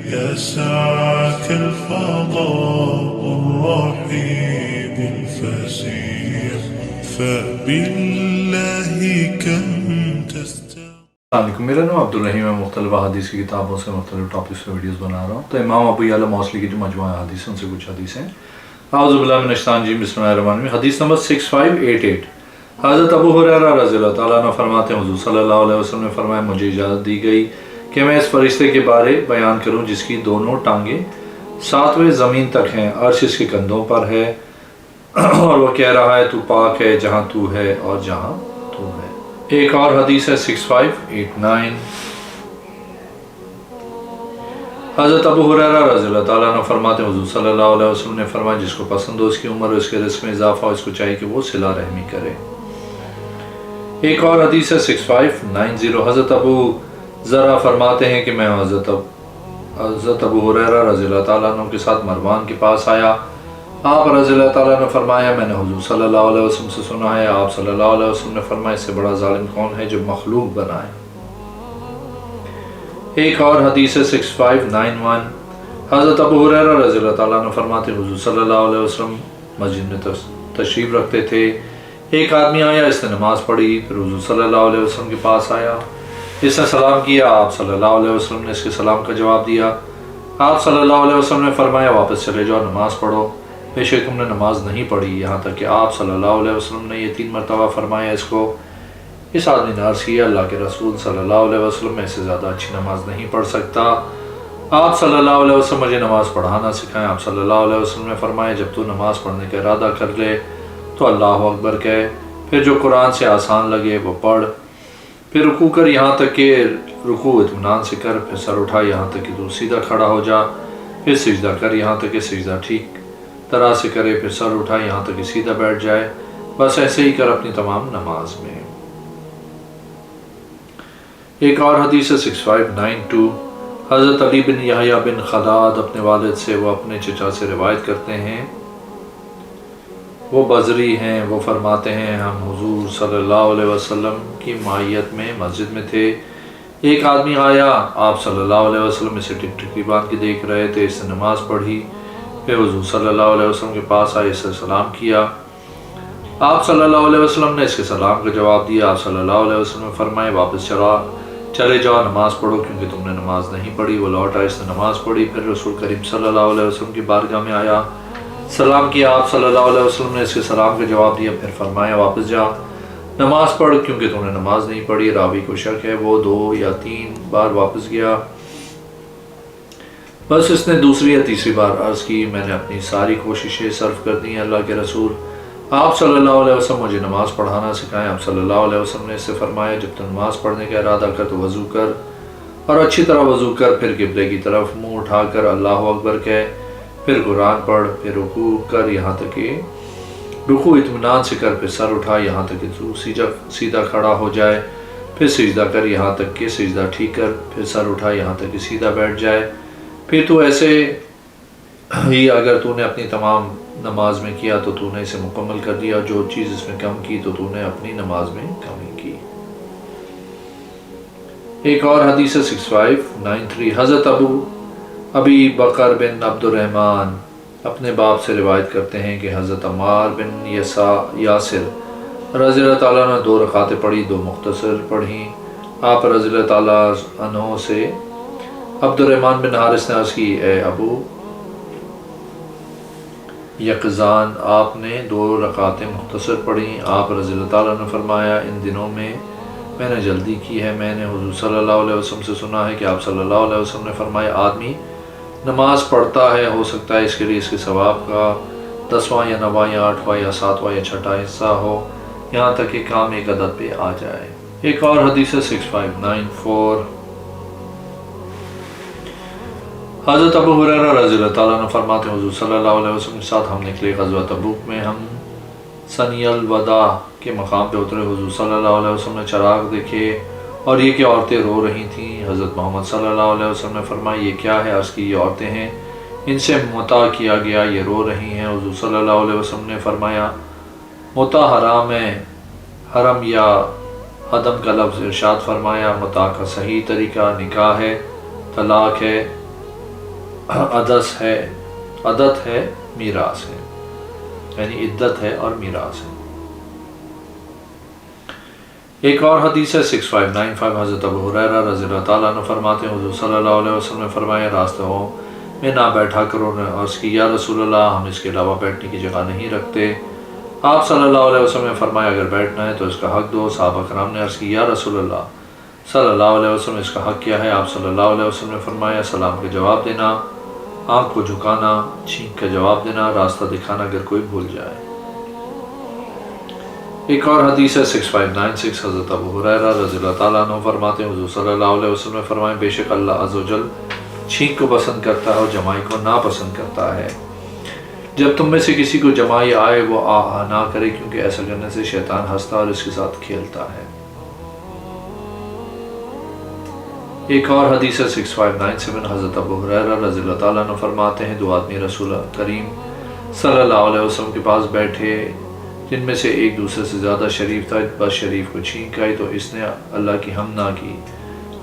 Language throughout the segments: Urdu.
يسعك الفضاء الرحيب الفسيح فبالله كم السلام علیکم، میرا نام عبدالرحیم ہے۔ مختلف حدیث کی کتابوں سے مختلف ٹاپکس پہ ویڈیوز بنا رہا ہوں۔ تو امام ابو یعلا موصلی کی جو مجموعہ حدیث ہیں ان سے کچھ حدیثیں۔ اعوذ باللہ من الشیطان الرجیم، بسم اللہ الرحمن الرحیم۔ حدیث نمبر 6588، حضرت ابو ہریرہ رضی اللہ تعالیٰ عنہ فرماتے ہیں حضور صلی اللہ علیہ وسلم نے فرمایا مجھے اجازت دی گئی کہ میں اس فرشتے کے بارے بیان کروں جس کی دونوں ٹانگیں 7ویں زمین تک ہیں، عرش اس کے کندھوں پر ہے، اور وہ کہہ رہا ہے تو پاک ہے جہاں تو ہے اور جہاں تو ہے۔ ایک اور حدیث ہے 6589، حضرت ابو ہریرہ رضی اللہ تعالیٰ عنہ فرماتے ہیں حضور صلی اللہ علیہ وسلم نے فرمایا جس کو پسند ہو اس کی عمر اور اس کے رزق میں اضافہ ہو، اس کو چاہیے کہ وہ صلہ رحمی کرے۔ ایک اور حدیث ہے 6590، حضرت ابو ذرا فرماتے ہیں کہ میں حضرت ابو ہریرہ رضی اللہ تعالیٰ عنہ کے ساتھ مروان کے پاس آیا۔ آپ رضی اللہ تعالیٰ نے فرمایا میں نے حضور صلی اللہ علیہ وسلم سے سنا ہے، آپ صلی اللہ علیہ وسلم نے فرمایا اس سے بڑا ظالم کون ہے جو مخلوق بنائے۔ ایک اور حدیث ہے 6591، حضرت ابو ہریرہ رضی اللہ تعالیٰ عنہ فرماتے ہیں حضور صلی اللہ علیہ وسلم مسجد میں تشریف رکھتے تھے، ایک آدمی آیا، اس نے نماز پڑھی، پھر حضور صلی اللہ علیہ وسلم کے پاس آیا، اس نے سلام کیا، آپ صلی اللہ علیہ وسلم نے اس کے سلام کا جواب دیا۔ آپ صلی اللہ علیہ وسلم نے فرمایا واپس چلے جاؤ، نماز پڑھو، بے شک تم نے نماز نہیں پڑھی، یہاں تک کہ آپ صلی اللہ علیہ وسلم نے یہ 3 مرتبہ فرمایا۔ اس آدمی نے عرض کیا اللہ کے رسول صلی اللہ علیہ وسلم میں سے زیادہ اچھی نماز نہیں پڑھ سکتا، آپ صلی اللہ علیہ وسلم مجھے نماز پڑھانا سکھائیں۔ آپ صلی اللہ علیہ وسلم نے فرمایا جب تو نماز پڑھنے کا ارادہ کر لے تو اللہ اکبر کہے، پھر جو قرآن سے آسان لگے وہ پڑھ، پھر رکوع کر یہاں تک کہ رکوع اطمینان سے کر، پھر سر اٹھا یہاں تک کہ تو سیدھا کھڑا ہو جا، پھر سجدہ کر یہاں تک کہ سجدہ ٹھیک طرح سے کرے، پھر سر اٹھا یہاں تک کہ سیدھا بیٹھ جائے، بس ایسے ہی کر اپنی تمام نماز میں۔ ایک اور حدیث 6592، حضرت علی بن یحییٰ بن خلاد اپنے والد سے، وہ اپنے چچا سے روایت کرتے ہیں، وہ بزری ہیں، وہ فرماتے ہیں ہم حضور صلی اللہ علیہ وسلم کی معیت میں مسجد میں تھے، ایک آدمی آیا، آپ صلی اللہ علیہ وسلم اسے ٹکٹکی باندھ کے دیکھ رہے تھے، اس نے نماز pڑھی، پھر حضور صلی اللہ علیہ وسلم کے پاس آئے، اس سے سلام کیا، آپ صلی اللہ علیہ وسلم نے اس کے سلام کا جواب دیا۔ آپ صلی اللہ علیہ وسلم نے فرمائے واپس چلے جاؤ، نماز پڑھو کیونکہ تم نے نماز نہیں پڑھی۔ وہ لوٹ آئے، اس نے نماز پڑھی، پھر رسول کریم صلی اللہ علیہ وسلم کی بارگاہ میں آیا، سلام کیا، آپ صلی اللہ علیہ وسلم نے اس کے سلام کا جواب دیا، پھر فرمایا واپس جا، نماز پڑھ کیونکہ تم نے نماز نہیں پڑھی۔ راوی کو شک ہے وہ 2 یا 3 بار واپس گیا، بس اس نے دوسری یا تیسری بار عرض کی میں نے اپنی ساری کوششیں صرف کر دی ہیں اللہ کے رسول، آپ صلی اللہ علیہ وسلم مجھے نماز پڑھانا سکھائیں۔ آپ صلی اللہ علیہ وسلم نے اس سے فرمایا جب تو نماز پڑھنے کا ارادہ کر تو وضو کر، اور اچھی طرح وضو کر، پھر قبلے کی طرف منہ اٹھا کر اللہ اکبر کہے، پھر قرآن پڑھ، پھر رکوع کر یہاں تک کہ رکوع اطمینان سے کر، پھر سر اٹھا یہاں تک کہ تو سیدھا کھڑا ہو جائے، پھر سجدہ کر یہاں تک کہ سجدہ ٹھیک کر، پھر سر اٹھا یہاں تک کہ سیدھا بیٹھ جائے، پھر تو ایسے ہی اگر تو نے اپنی تمام نماز میں کیا تو تو نے اسے مکمل کر دیا، جو چیز اس میں کم کی تو تو نے اپنی نماز میں کمی کی۔ ایک اور حدیث 6593، حضرت ابی بکر بن عبد الرحمن اپنے باپ سے روایت کرتے ہیں کہ حضرت عمار بن یاسر رضی اللہ تعالیٰ نے 2 رکعتیں پڑھی، 2 مختصر پڑھیں۔ آپ رضی اللہ تعالیٰ عنہ سے عبد الرحمن بن حارث نے عرض کی اے ابو یقظان، آپ نے 2 رکعتیں مختصر پڑھیں۔ آپ رضی اللہ تعالیٰ نے فرمایا ان دنوں میں نے جلدی کی ہے، میں نے حضور صلی اللہ علیہ وسلم سے سنا ہے کہ آپ صلی اللہ علیہ وسلم نے فرمایا آدمی نماز پڑھتا ہے، ہو سکتا ہے اس کے لیے اس کے ثواب کا 10واں یا 9واں یا 8واں یا 7واں یا 6واں حصہ ہو، یہاں تک کہ کام ایک عدد پہ آ جائے۔ ایک اور حدیث 6594، حضرت ابو ہریرہ رضی اللہ تعالیٰ عنہ فرماتے ہیں حضور صلی اللہ علیہ وسلم کے ساتھ ہم نکلے غزوہ تبوک میں، ہم ثنی الوداع کے مقام پہ اترے، حضور صلی اللہ علیہ وسلم نے چراغ دیکھے اور یہ کہ عورتیں رو رہی تھیں، حضرت محمد صلی اللہ علیہ وسلم نے فرمایا یہ کیا ہے؟ عرض کی یہ عورتیں ہیں، ان سے متع کیا گیا، یہ رو رہی ہیں۔ حضور صلی اللہ علیہ وسلم نے فرمایا متع حرام ہے، حرم یا عدم کا لفظ ارشاد فرمایا، متع کا صحیح طریقہ نکاح ہے، طلاق ہے، عدت ہے میراث ہے، یعنی عدت ہے اور میراث ہے۔ ایک اور حدیث ہے 6595، حضرت ابو ہریرہ رضی اللہ تعالیٰ عنہ فرماتے ہیں حضور صلی اللہ علیہ وسلم نے فرمایا راستوں میں نہ بیٹھا کرو، نے عرض کی یا رسول اللہ ہم اس کے علاوہ بیٹھنے کی جگہ نہیں رکھتے۔ آپ صلی اللہ علیہ وسلم نے فرمایا اگر بیٹھنا ہے تو اس کا حق دو۔ صحابہ کرام نے عرض کی یا رسول اللہ صلی اللہ علیہ وسلم اس کا حق کیا ہے؟ آپ صلی اللہ علیہ وسلم نے فرمایا سلام کا جواب دینا، آنکھ کو جھکانا، چھینک کا جواب دینا، راستہ دکھانا اگر کوئی بھول جائے۔ ایک اور حدیث ہے 6596، حضرت ابو ہریرہ رضی اللہ تعالیٰ عنہ فرماتے ہیں حضور صلی اللہ علیہ وسلم نے فرمایا بے شک اللہ عز و جل چھینک کو پسند کرتا ہے اور جمائی کو ناپسند کرتا ہے۔ جب تم میں سے کسی کو جمائی آئے وہ آہ نہ کرے، کیونکہ ایسا کرنے سے شیطان ہنستا اور اس کے ساتھ کھیلتا ہے۔ ایک اور حدیث ہے 6597، حضرت ابو ہریرہ رضی اللہ تعالیٰ عنہ فرماتے ہیں دو آدمی رسول کریم صلی اللہ علیہ وسلم کے پاس بیٹھے جن میں سے ایک دوسرے سے زیادہ شریف تھا، بس شریف کو چھینک آئی تو اس نے اللہ کی حمد نہ کی،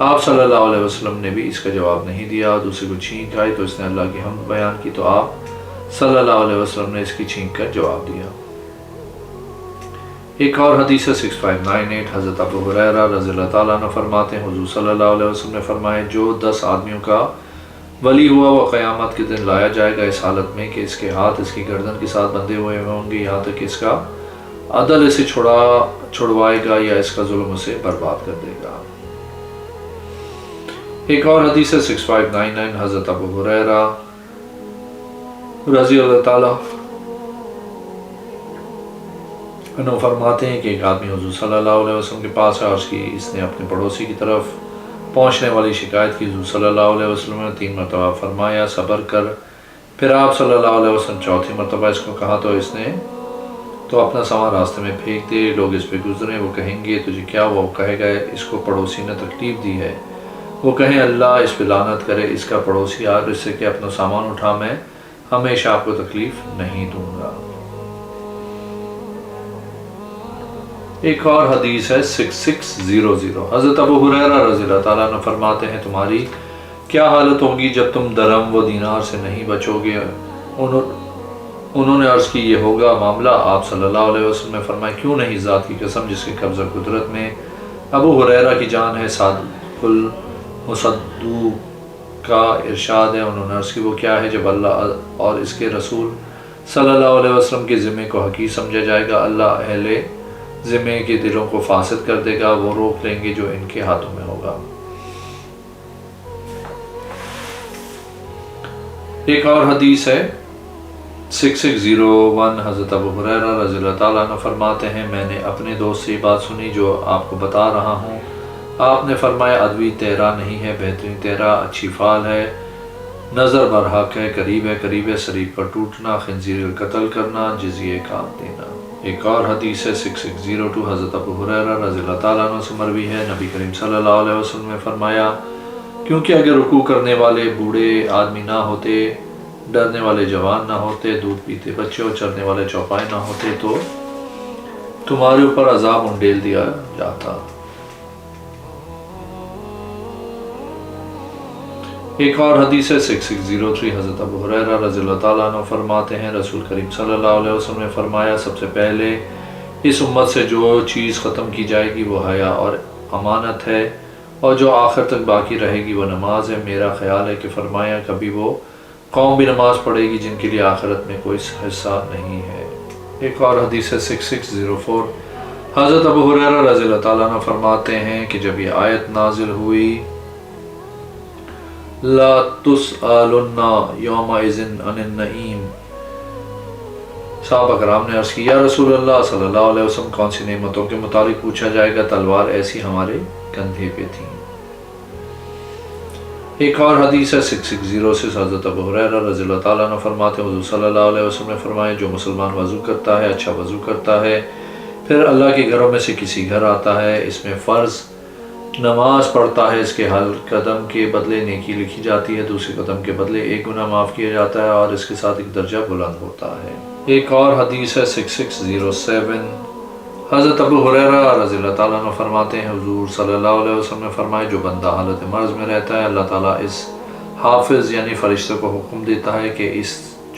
آپ صلی اللہ علیہ وسلم نے بھی اس کا جواب نہیں دیا۔ دوسرے کو چھینک آئی تو اس نے اللہ کی حمد بیان کی تو آپ صلی اللہ علیہ وسلم نے اس کی چھینک کر جواب دیا۔ ایک اور حدیث ہے 6598، حضرت ابو ہریرہ رضی اللہ تعالیٰ عنہ فرماتے ہیں حضور صلی اللہ علیہ وسلم نے فرمایا جو 10 آدمیوں کا ولی ہوا وہ قیامت کے دن لایا جائے گا اس حالت میں کہ اس کے ہاتھ اس کی گردن کے ساتھ بندھے ہوئے ہوں گے، یہاں تک کہ اس کا عدل اسے چھڑوائے گا یا اس کا ظلم اسے برباد کر دے گا۔ ایک اور حدیث ہے 6599، حضرت ابو ہریرہ رضی اللہ تعالیٰ عنہ فرماتے ہیں کہ ایک آدمی حضور صلی اللہ علیہ وسلم کے پاس ہے، عرض کی اس نے اپنے پڑوسی کی طرف پہنچنے والی شکایت کی۔ حضور صلی اللہ علیہ وسلم نے 3 مرتبہ فرمایا صبر کر، پھر آپ صلی اللہ علیہ وسلم 4تھی مرتبہ اس کو کہا تو اس نے تو اپنا سامان راستے میں پھینک دے، لوگ اس پہ گزریں وہ کہیں گے تجھے کیا ہوا؟ وہ کہے گا اس کو پڑوسی نے تکلیف دی ہے۔ وہ کہیں اللہ اس پہ لعنت کرے، اس کا پڑوسی آ اس سے کہ اپنا سامان اٹھا، میں ہمیشہ آپ کو تکلیف نہیں دوں گا۔ ایک اور حدیث ہے 6600، حضرت ابو ہریرہ رضی اللہ تعالیٰ عنہ فرماتے ہیں تمہاری کیا حالت ہوگی جب تم درہم و دینار سے نہیں بچو گے؟ انہوں نے عرض کی یہ ہوگا معاملہ۔ آپ صلی اللہ علیہ وسلم نے فرمایا کیوں نہیں، ذات کی قسم جس کے قبضہ قدرت میں ابو ہریرہ کی جان ہے، صادق المصدوق کا ارشاد ہے۔ انہوں نے عرض کی وہ کیا ہے؟ جب اللہ اور اس کے رسول صلی اللہ علیہ وسلم کے ذمے کو حقیر سمجھا جائے گا، اللہ اہل ذمے کے دلوں کو فاسد کر دے گا، وہ روک لیں گے جو ان کے ہاتھوں میں ہوگا۔ ایک اور حدیث ہے 6601، حضرت ابو ہریرہ رضی اللہ تعالیٰ عنہ فرماتے ہیں میں نے اپنے دوست سے یہ بات سنی جو آپ کو بتا رہا ہوں۔ آپ نے فرمایا ادوی تیرا نہیں ہے، بہترین تیرا اچھی فعال ہے، نظر برحق ہے، قریب ہے شریف پر ٹوٹنا، خنزیر کا قتل کرنا، جزیے کا دینا۔ ایک اور حدیث ہے 6602، حضرت ابو ہریرہ رضی اللہ تعالیٰ عنہ سے مروی ہے، نبی کریم صلی اللہ علیہ وسلم نے فرمایا کیونکہ اگر رکوع کرنے والے بوڑھے آدمی نہ ہوتے، ڈرنے والے جوان نہ ہوتے، دودھ پیتے بچے اور چرنے والے چوپائے نہ ہوتے تو تمہارے اوپر عذاب انڈیل دیا جاتا۔ ایک اور حدیث ہے 6603، حضرت ابو ہریرہ رضی اللہ تعالیٰ عنہ فرماتے ہیں رسول کریم صلی اللہ علیہ وسلم نے فرمایا سب سے پہلے اس امت سے جو چیز ختم کی جائے گی وہ حیا اور امانت ہے، اور جو آخر تک باقی رہے گی وہ نماز ہے۔ میرا خیال ہے کہ فرمایا کبھی وہ قوم بھی نماز پڑھے گی جن کے لیے آخرت میں کوئی حصہ نہیں ہے۔ ایک اور حدیث ہے 6604، حضرت ابو ہریرہ رضی اللہ تعالیٰ عنہ فرماتے ہیں کہ جب یہ آیت نازل ہوئی لا تسألن یومئذ عن النعیم، صحابہ کرام نے عرض کی یا رسول اللہ صلی اللہ علیہ وسلم کون سی نعمتوں کے متعلق پوچھا جائے گا؟ تلوار ایسی ہمارے کندھے پہ تھی۔ ایک اور حدیث ہے 6606، حضرت ابو ہریرہ رضی اللہ تعالیٰ عنہ فرماتے ہیں حضور صلی اللہ علیہ وسلم نے فرمایا جو مسلمان وضو کرتا ہے، اچھا وضو کرتا ہے، پھر اللہ کے گھروں میں سے کسی گھر آتا ہے، اس میں فرض نماز پڑھتا ہے، اس کے ہر قدم کے بدلے نیکی لکھی جاتی ہے، دوسرے قدم کے بدلے 1 گناہ معاف کیا جاتا ہے اور اس کے ساتھ ایک درجہ بلند ہوتا ہے۔ ایک اور حدیث ہے 6607، حضرت ابو ہریرہ رضی اللہ تعالیٰ عنہ فرماتے ہیں حضور صلی اللہ علیہ وسلم نے فرمایا جو بندہ حالت مرض میں رہتا ہے اللہ تعالیٰ اس حافظ یعنی فرشتوں کو حکم دیتا ہے کہ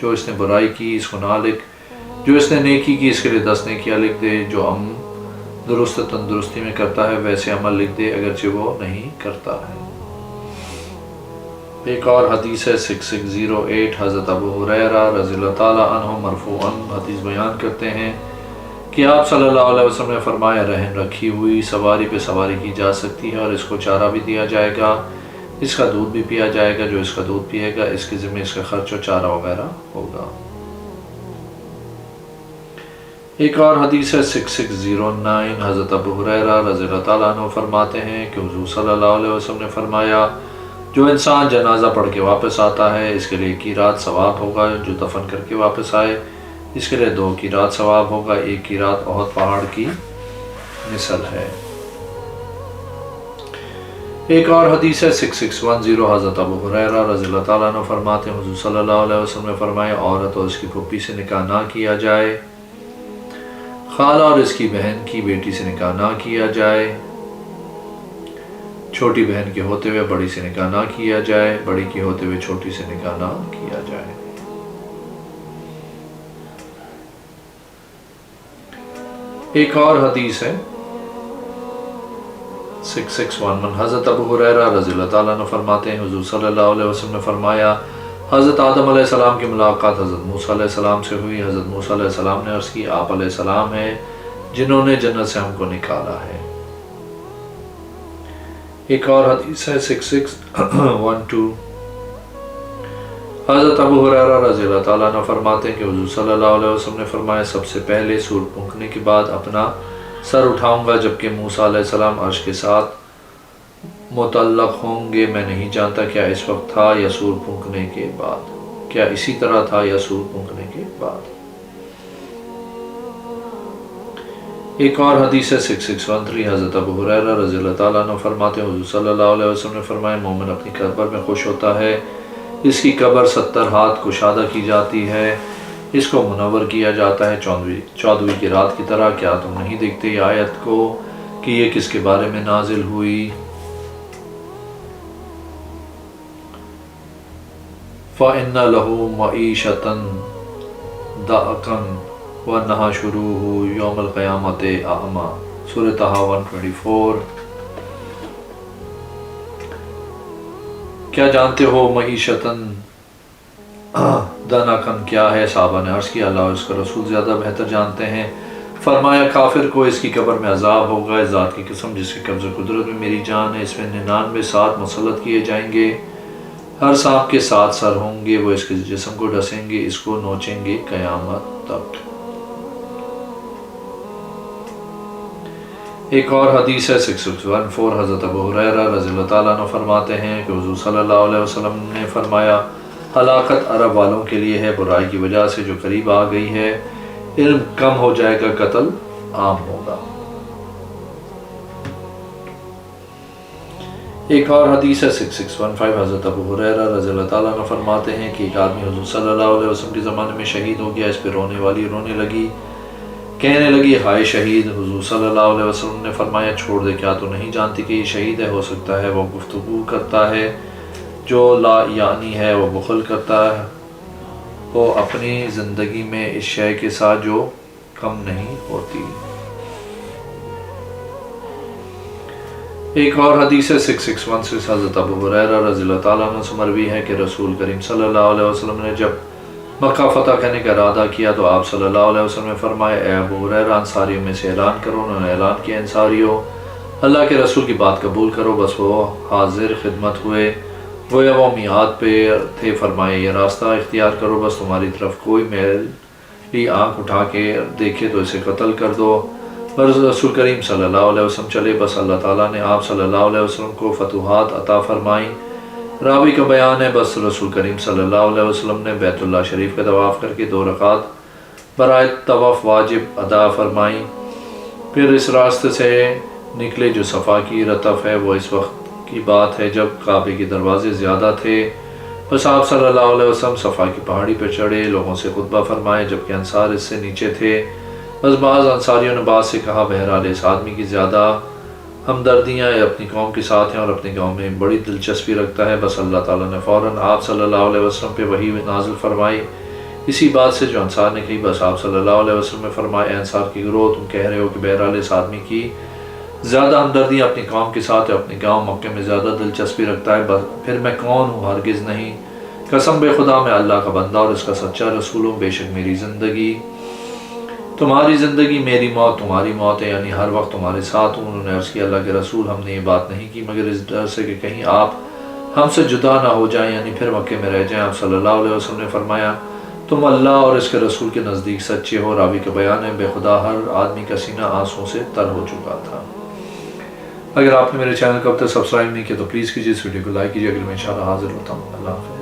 جو اس نے برائی کی اس کو نہ لکھ، جو اس نے نیکی کی اس کے لیے 10 نیکیاں لکھ دے، جو درست تندرستی میں کرتا ہے ویسے عمل لکھ دے اگرچہ وہ نہیں کرتا ہے۔ ایک اور حدیث ہے 6608، حضرت ابو ہریرہ رضی اللہ تعالیٰ عنہ مرفوعاً حدیث بیان کرتے ہیں کہ آپ صلی اللہ علیہ وسلم نے فرمایا رہن رکھی ہوئی سواری پہ سواری کی جا سکتی ہے اور اس کو چارہ بھی دیا جائے گا، اس کا دودھ بھی پیا جائے گا، جو اس کا دودھ پیے گا اس کے ذمہ اس کا خرچ و چارہ وغیرہ ہوگا۔ ایک اور حدیث ہے 6609، حضرت ابو ہریرہ رضی اللہ تعالیٰ عنہ فرماتے ہیں کہ حضور صلی اللہ علیہ وسلم نے فرمایا جو انسان جنازہ پڑھ کے واپس آتا ہے اس کے لیے 1 قیراط ثواب ہوگا، جو دفن کر کے واپس آئے اس کے لیے 2 قیراط ثواب ہوگا، 1 قیراط احد پہاڑ کی مثل ہے۔ ایک اور حدیث ہے 6610، حضرت ابو ہریرہ رضی اللہ تعالیٰ عنہ فرماتے ہیں حضور صلی اللہ علیہ وسلم نے فرمایا عورت اور اس کی پھوپھی سے نکاح نہ کیا جائے، خالہ اور اس کی بہن کی بیٹی سے نکاح نہ کیا جائے، چھوٹی بہن کے ہوتے ہوئے بڑی سے نکاح نہ کیا جائے، بڑی کے ہوتے ہوئے چھوٹی سے نکاح نہ کیا جائے۔ ایک اور حدیث ہے 6611، حضرت ابو ہریرہ رضی اللہ تعالیٰ عنہ فرماتے ہیں حضور صلی اللہ علیہ وسلم نے فرمایا حضرت آدم علیہ السلام کی ملاقات حضرت موسیٰ علیہ السلام سے ہوئی، حضرت موسیٰ علیہ السلام نے عرض کی آپ علیہ السلام ہیں جنہوں نے جنت سے ہم کو نکالا ہے۔ ایک اور حدیث ہے 6612، حضرت ابو ہریرہ رضی اللہ تعالیٰ عنہ فرماتے ہیں کہ حضور صلی اللہ علیہ وسلم نے فرمایا سب سے پہلے سور پھونکنے کے بعد اپنا سر اٹھاؤں گا جبکہ موسیٰ علیہ السلام عرش کے ساتھ متعلق ہوں گے، میں نہیں جانتا کیا اس وقت تھا یا سور پھونکنے کے بعد، کیا اسی طرح تھا یا سور پھونکنے کے بعد۔ ایک اور حدیث ہے 6613، حضرت ابو ہریرہ رضی اللہ تعالیٰ عنہ فرماتے ہیں حضور صلی اللہ علیہ وسلم نے فرمایا مومن اپنی قبر میں خوش ہوتا ہے، اس کی قبر 70 ہاتھ کشادہ کی جاتی ہے، اس کو منور کیا جاتا ہے 14ویں کی رات کی طرح، کیا تم نہیں دیکھتے یہ آیت کو کہ یہ کس کے بارے میں نازل ہوئی؟ فَإِنَّ لَهُ مَعِيشَةً ضَنْكًا وَنَحْشُرُهُ يَوْمَ الْقِيَامَةِ أَعْمَى، سورۃ طٰہٰ 124۔ کیا جانتے ہو معیشتاً دنکن کیا ہے؟ صحابہ نے عرض کیا اللہ اور اس کا رسول زیادہ بہتر جانتے ہیں۔ فرمایا کافر کو اس کی قبر میں عذاب ہوگا، اس ذات کی قسم جس کے قبض قدرت میں میری جان ہے، اس میں 99 سانپ مسلط کیے جائیں گے، ہر سانپ کے 7 سر ہوں گے، وہ اس کے جسم کو ڈسیں گے، اس کو نوچیں گے قیامت تک۔ ایک اور حدیث ہے 6614، حضرت ابو ہریرہ رضی اللہ تعالیٰ عنہ فرماتے ہیں کہ حضور صلی اللہ علیہ وسلم نے فرمایا ہلاکت عرب والوں کے لیے ہے برائی کی وجہ سے جو قریب آ گئی ہے، علم کم ہو جائے گا، قتل عام ہوگا۔ ایک اور حدیث ہے 6615، حضرت ابو ہریرہ رضی اللہ تعالیٰ عنہ فرماتے ہیں کہ ایک آدمی حضور صلی اللہ علیہ وسلم کے زمانے میں شہید ہو گیا، اس پہ رونے والی رونے لگی، کہنے لگی ہائے شہید۔ حضور صلی اللہ علیہ وسلم نے فرمایا چھوڑ دے، کیا تو نہیں جانتی کہ یہ شہید ہے؟ ہو سکتا ہے وہ گفتگو کرتا ہے جو لا یعنی ہے، وہ بخل کرتا ہے وہ اپنی زندگی میں اس شے کے ساتھ جو کم نہیں ہوتی۔ ایک اور حدیث ہے 6616، حضرت ابو ہریرہ رضی اللہ تعالیٰ عنہ سے مروی ہے کہ رسول کریم صلی اللہ علیہ وسلم نے جب مکہ فتح کرنے کا ارادہ کیا تو آپ صلی اللہ علیہ وسلم نے فرمایا اے ابو ہریرہ انصاریوں میں سے اعلان کرو۔ انہوں نے اعلان کیا انصاریوں اللہ کے رسول کی بات قبول کرو، بس وہ حاضر خدمت ہوئے، گویا وہ میعاد پہ تھے۔ فرمائے یہ راستہ اختیار کرو، بس تمہاری طرف کوئی میلی آنکھ اٹھا کے دیکھے تو اسے قتل کر دو۔ بس رسول کریم صلی اللہ علیہ وسلم چلے، بس اللہ تعالیٰ نے آپ صلی اللہ علیہ وسلم کو فتوحات عطا فرمائیں۔ راوی کا بیان ہے بس رسول کریم صلی اللہ علیہ وسلم نے بیت اللہ شریف کا طواف کر کے 2 رکعت برائے طواف واجب ادا فرمائیں، پھر اس راستے سے نکلے جو صفا کی رتف ہے۔ وہ اس وقت کی بات ہے جب کعبے کے دروازے زیادہ تھے، بس آپ صلی اللہ علیہ وسلم صفا کی پہاڑی پر چڑھے، لوگوں سے خطبہ فرمائے جبکہ انصار اس سے نیچے تھے۔ بس بعض انصاریوں نے بعض سے کہا بہرحال اس آدمی کی زیادہ ہمدردیاں اپنی قوم کے ساتھ ہیں اور اپنے گاؤں میں بڑی دلچسپی رکھتا ہے۔ بس اللہ تعالیٰ نے فوراً آپ صلی اللہ علیہ وسلم پہ وحی نازل فرمائی اسی بات سے جو انصار نے کہی۔ بس آپ صلی اللہ علیہ وسلم نے فرمایا، اے انصار کی گروہ، تم کہہ رہے ہو کہ بہرحال اس آدمی کی زیادہ ہمدردیاں اپنی قوم کے ساتھ ہے، اپنے گاؤں مکہ میں زیادہ دلچسپی رکھتا ہے، بس پھر میں کون ہوں؟ ہرگز نہیں، قسم بے خدا میں اللہ کا بندہ اور اس کا سچا رسول ہوں۔ بے شک میری زندگی تمہاری زندگی، میری موت تمہاری موت ہے، یعنی ہر وقت تمہارے ساتھ ہوں۔ انہوں نے عرض کیا، اللہ کے رسول، ہم نے یہ بات نہیں کی مگر اس ڈر سے کہ کہیں آپ ہم سے جدا نہ ہو جائیں، یعنی پھر مکے میں رہ جائیں۔ آپ صلی اللہ علیہ وسلم نے فرمایا، تم اللہ اور اس کے رسول کے نزدیک سچے ہو۔ راوی کا بیان ہے، بے خدا ہر آدمی کا سینہ آنسوں سے تر ہو چکا تھا۔ اگر آپ نے میرے چینل کو اب تک سبسکرائب نہیں کیا تو پلیز کیجیے، اس ویڈیو کو لائک کیجیے۔ اگر میں انشاءاللہ حاضر ہوتا ہوں۔ اللہ حافظ۔